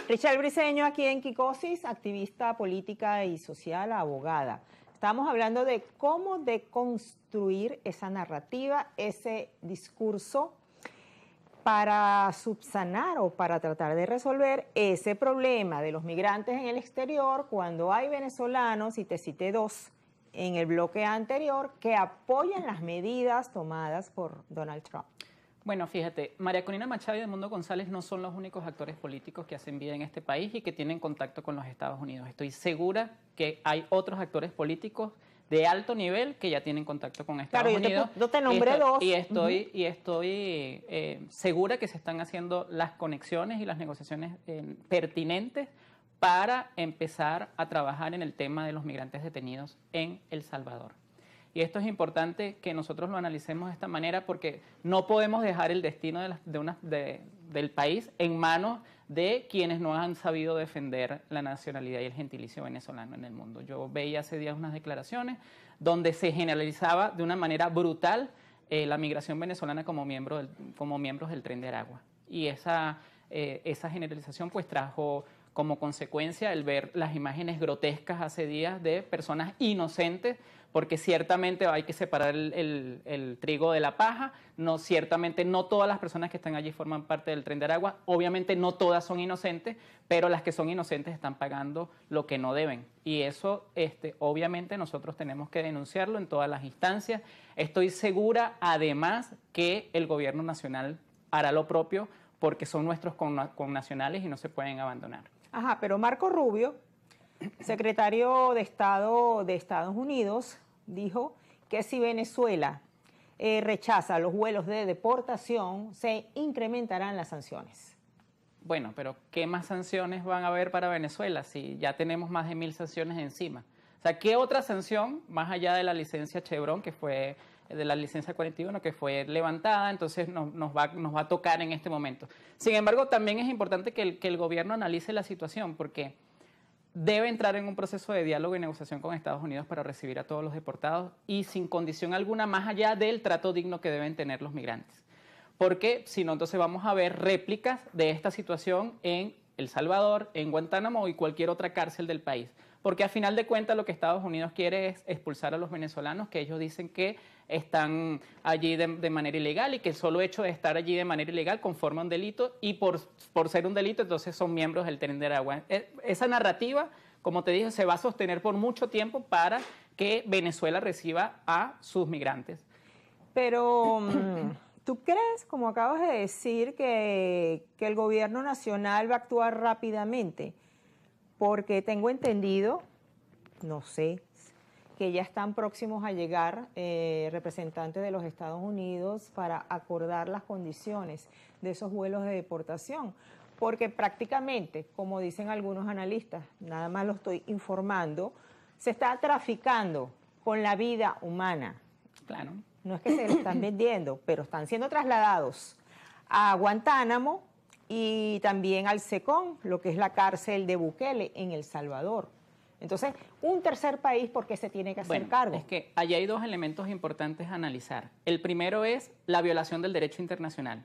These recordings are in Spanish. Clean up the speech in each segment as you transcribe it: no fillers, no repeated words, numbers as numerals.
Richelle Briceño aquí en Kikosis, activista política y social, abogada. Estamos hablando de cómo deconstruir esa narrativa, ese discurso para subsanar o para tratar de resolver ese problema de los migrantes en el exterior cuando hay venezolanos, y te cité dos en el bloque anterior, que apoyan las medidas tomadas por Donald Trump. Bueno, fíjate, María Corina Machado y Edmundo González no son los únicos actores políticos que hacen vida en este país y que tienen contacto con los Estados Unidos. Estoy segura que hay otros actores políticos de alto nivel que ya tienen contacto con Estados Unidos. Yo te nombré dos. Y estoy segura que se están haciendo las conexiones y las negociaciones pertinentes para empezar a trabajar en el tema de los migrantes detenidos en El Salvador. Y esto es importante que nosotros lo analicemos de esta manera porque no podemos dejar el destino del país en manos de quienes no han sabido defender la nacionalidad y el gentilicio venezolano en el mundo. Yo veía hace días unas declaraciones donde se generalizaba de una manera brutal la migración venezolana como miembros del Tren de Aragua. Y esa generalización pues trajo como consecuencia el ver las imágenes grotescas hace días de personas inocentes, porque ciertamente hay que separar el trigo de la paja. Ciertamente no todas las personas que están allí forman parte del Tren de Aragua, obviamente no todas son inocentes, pero las que son inocentes están pagando lo que no deben. Y eso obviamente nosotros tenemos que denunciarlo en todas las instancias. Estoy segura además que el gobierno nacional hará lo propio porque son nuestros connacionales y no se pueden abandonar. Ajá, pero Marco Rubio, secretario de Estado de Estados Unidos, dijo que si Venezuela rechaza los vuelos de deportación, se incrementarán las sanciones. Bueno, pero ¿qué más sanciones van a haber para Venezuela si ya tenemos más de 1000 sanciones encima? O sea, ¿qué otra sanción, más allá de la licencia Chevron, que fue de la licencia 41, que fue levantada, entonces nos va a tocar en este momento? Sin embargo, también es importante que el gobierno analice la situación, porque debe entrar en un proceso de diálogo y negociación con Estados Unidos para recibir a todos los deportados y sin condición alguna más allá del trato digno que deben tener los migrantes. Porque si no, entonces vamos a ver réplicas de esta situación en El Salvador, en Guantánamo y cualquier otra cárcel del país. Porque a final de cuentas lo que Estados Unidos quiere es expulsar a los venezolanos que ellos dicen que están allí de manera ilegal y que el solo hecho de estar allí de manera ilegal conforma un delito y por ser un delito entonces son miembros del Tren de Aragua. Esa narrativa, como te dije, se va a sostener por mucho tiempo para que Venezuela reciba a sus migrantes. Pero ¿tú crees, como acabas de decir, que el gobierno nacional va a actuar rápidamente? Porque tengo entendido, no sé, que ya están próximos a llegar representantes de los Estados Unidos para acordar las condiciones de esos vuelos de deportación. Porque prácticamente, como dicen algunos analistas, nada más lo estoy informando, se está traficando con la vida humana. Claro. No es que se lo están vendiendo, pero están siendo trasladados a Guantánamo y también al SECON, lo que es la cárcel de Bukele en El Salvador. Entonces, un tercer país, ¿por qué se tiene que hacer cargo? Es que allí hay dos elementos importantes a analizar. El primero es la violación del derecho internacional,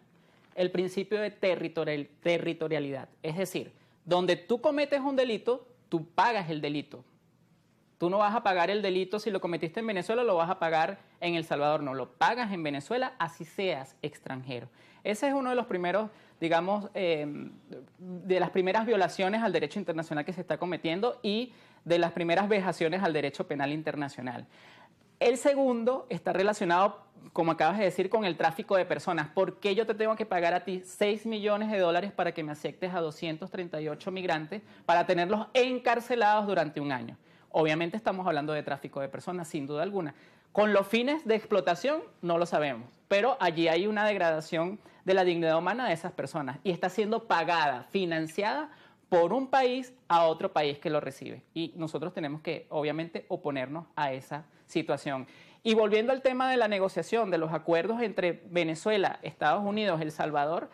el principio de territorialidad. Es decir, donde tú cometes un delito, tú pagas el delito. Tú no vas a pagar el delito si lo cometiste en Venezuela, lo vas a pagar en El Salvador. No, lo pagas en Venezuela, así seas extranjero. Ese es uno de los primeros, digamos, de las primeras violaciones al derecho internacional que se está cometiendo y de las primeras vejaciones al derecho penal internacional. El segundo está relacionado, como acabas de decir, con el tráfico de personas. ¿Por qué yo te tengo que pagar a ti 6 millones de dólares para que me aceptes a 238 migrantes para tenerlos encarcelados durante un año? Obviamente estamos hablando de tráfico de personas, sin duda alguna. Con los fines de explotación no lo sabemos, pero allí hay una degradación de la dignidad humana de esas personas y está siendo pagada, financiada por un país a otro país que lo recibe. Y nosotros tenemos que, obviamente, oponernos a esa situación. Y volviendo al tema de la negociación, de los acuerdos entre Venezuela, Estados Unidos, El Salvador,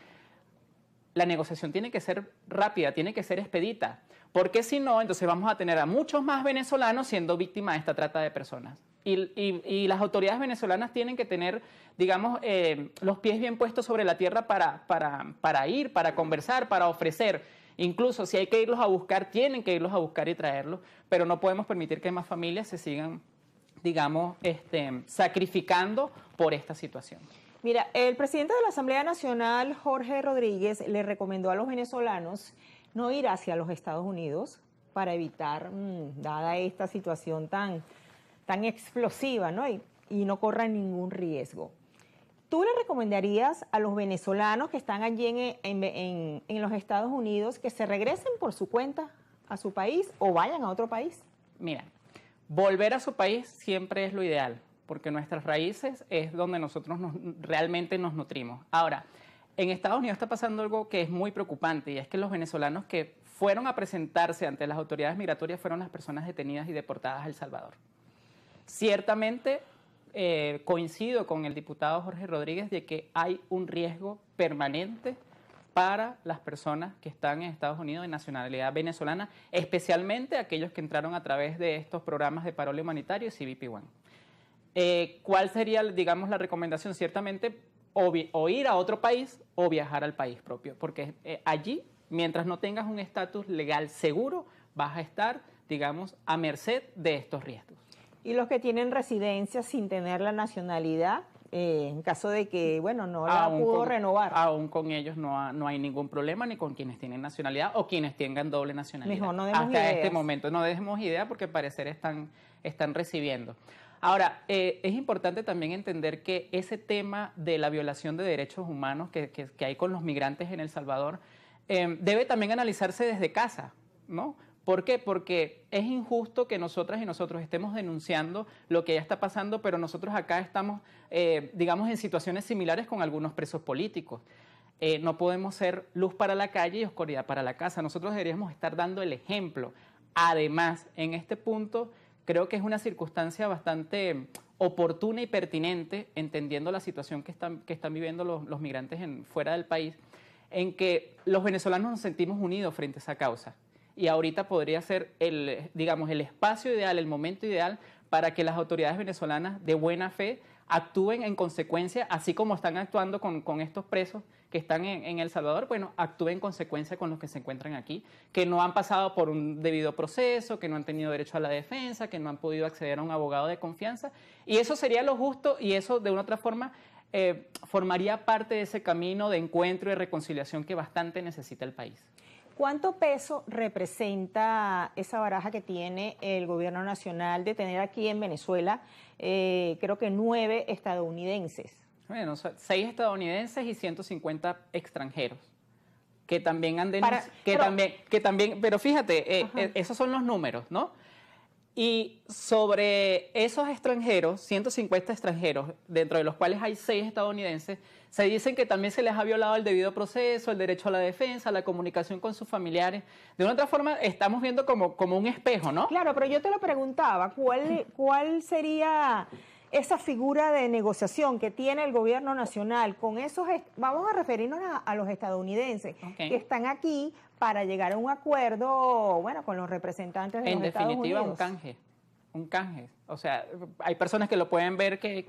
la negociación tiene que ser rápida, tiene que ser expedita, porque si no, entonces vamos a tener a muchos más venezolanos siendo víctimas de esta trata de personas. Y las autoridades venezolanas tienen que tener, digamos, los pies bien puestos sobre la tierra para ir, para conversar, para ofrecer. Incluso si hay que irlos a buscar, tienen que irlos a buscar y traerlos, pero no podemos permitir que más familias se sigan, digamos, sacrificando por esta situación. Mira, el presidente de la Asamblea Nacional, Jorge Rodríguez, le recomendó a los venezolanos no ir hacia los Estados Unidos para evitar, dada esta situación tan explosiva, ¿no? Y no corran ningún riesgo. ¿Tú le recomendarías a los venezolanos que están allí en los Estados Unidos que se regresen por su cuenta a su país o vayan a otro país? Mira, volver a su país siempre es lo ideal, porque nuestras raíces es donde nosotros realmente nos nutrimos. Ahora, en Estados Unidos está pasando algo que es muy preocupante, y es que los venezolanos que fueron a presentarse ante las autoridades migratorias fueron las personas detenidas y deportadas a El Salvador. Ciertamente, coincido con el diputado Jorge Rodríguez de que hay un riesgo permanente para las personas que están en Estados Unidos de nacionalidad venezolana, especialmente aquellos que entraron a través de estos programas de parole humanitario y CBP-1. ¿Cuál sería, digamos, la recomendación? Ciertamente, o ir a otro país o viajar al país propio, porque allí, mientras no tengas un estatus legal seguro, vas a estar, digamos, a merced de estos riesgos. Y los que tienen residencia sin tener la nacionalidad, en caso de que, bueno, no la pudo renovar. Aún con ellos no hay ningún problema, ni con quienes tienen nacionalidad o quienes tengan doble nacionalidad. Mejor no demos Hasta ideas. este momento no demos idea porque al parecer están recibiendo. Ahora, es importante también entender que ese tema de la violación de derechos humanos que hay con los migrantes en El Salvador debe también analizarse desde casa, ¿no? ¿Por qué? Porque es injusto que nosotras y nosotros estemos denunciando lo que ya está pasando, pero nosotros acá estamos, digamos, en situaciones similares con algunos presos políticos. No podemos ser luz para la calle y oscuridad para la casa. Nosotros deberíamos estar dando el ejemplo. Además, en este punto, creo que es una circunstancia bastante oportuna y pertinente, entendiendo la situación que están viviendo los migrantes fuera del país, en que los venezolanos nos sentimos unidos frente a esa causa. Y ahorita podría ser digamos, el espacio ideal, el momento ideal para que las autoridades venezolanas de buena fe actúen en consecuencia, así como están actuando con estos presos que están en El Salvador, bueno, actúen en consecuencia con los que se encuentran aquí, que no han pasado por un debido proceso, que no han tenido derecho a la defensa, que no han podido acceder a un abogado de confianza. Y eso sería lo justo y eso, de una otra forma, formaría parte de ese camino de encuentro y reconciliación que bastante necesita el país. ¿Cuánto peso representa esa baraja que tiene el gobierno nacional de tener aquí en Venezuela, creo que 9 estadounidenses? Bueno, 6 estadounidenses y 150 extranjeros que también han denunciado, pero fíjate, esos son los números, ¿no? Y sobre esos extranjeros, 150 extranjeros, dentro de los cuales hay 6 estadounidenses, se dicen que también se les ha violado el debido proceso, el derecho a la defensa, la comunicación con sus familiares. De una otra forma, estamos viendo como un espejo, ¿no? Claro, pero yo te lo preguntaba, ¿cuál sería esa figura de negociación que tiene el gobierno nacional con esos, vamos a referirnos a los estadounidenses, que están aquí para llegar a un acuerdo, bueno, con los representantes de los Estados Unidos? En definitiva, un canje. O sea, hay personas que lo pueden ver que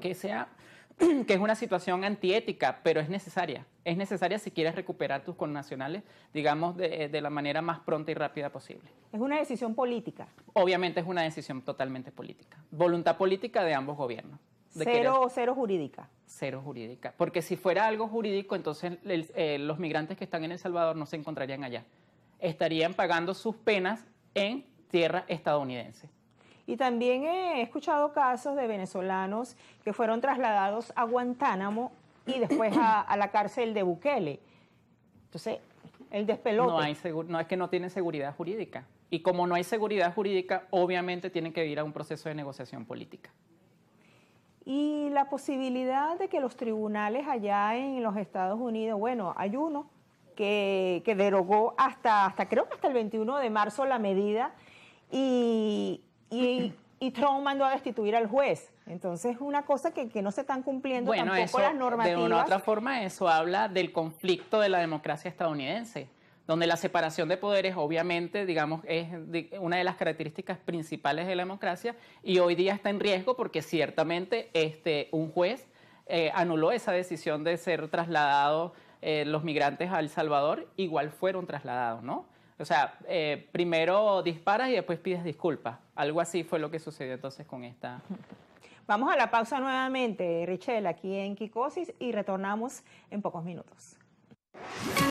es una situación antiética, pero es necesaria. Es necesaria si quieres recuperar tus connacionales, digamos, de la manera más pronta y rápida posible. Es una decisión política. Obviamente es una decisión totalmente política. Voluntad política de ambos gobiernos. Cero jurídica. Cero jurídica. Porque si fuera algo jurídico, entonces los migrantes que están en El Salvador no se encontrarían allá. Estarían pagando sus penas en tierra estadounidense. Y también he escuchado casos de venezolanos que fueron trasladados a Guantánamo y después a la cárcel de Bukele. Entonces, el despelote. No, es que no tienen seguridad jurídica. Y como no hay seguridad jurídica, obviamente tienen que ir a un proceso de negociación política. Y la posibilidad de que los tribunales allá en los Estados Unidos, bueno, hay uno que derogó creo que hasta el 21 de marzo la medida y Trump mandó a destituir al juez. Entonces es una cosa que no se están cumpliendo tampoco las normativas. De una u otra forma, eso habla del conflicto de la democracia estadounidense, donde la separación de poderes, obviamente, digamos, es una de las características principales de la democracia y hoy día está en riesgo porque ciertamente un juez anuló esa decisión de ser trasladados los migrantes a El Salvador, igual fueron trasladados, ¿no? O sea, primero disparas y después pides disculpas. Algo así fue lo que sucedió entonces con esta. Vamos a la pausa nuevamente, Richelle, aquí en Kikosis, y retornamos en pocos minutos.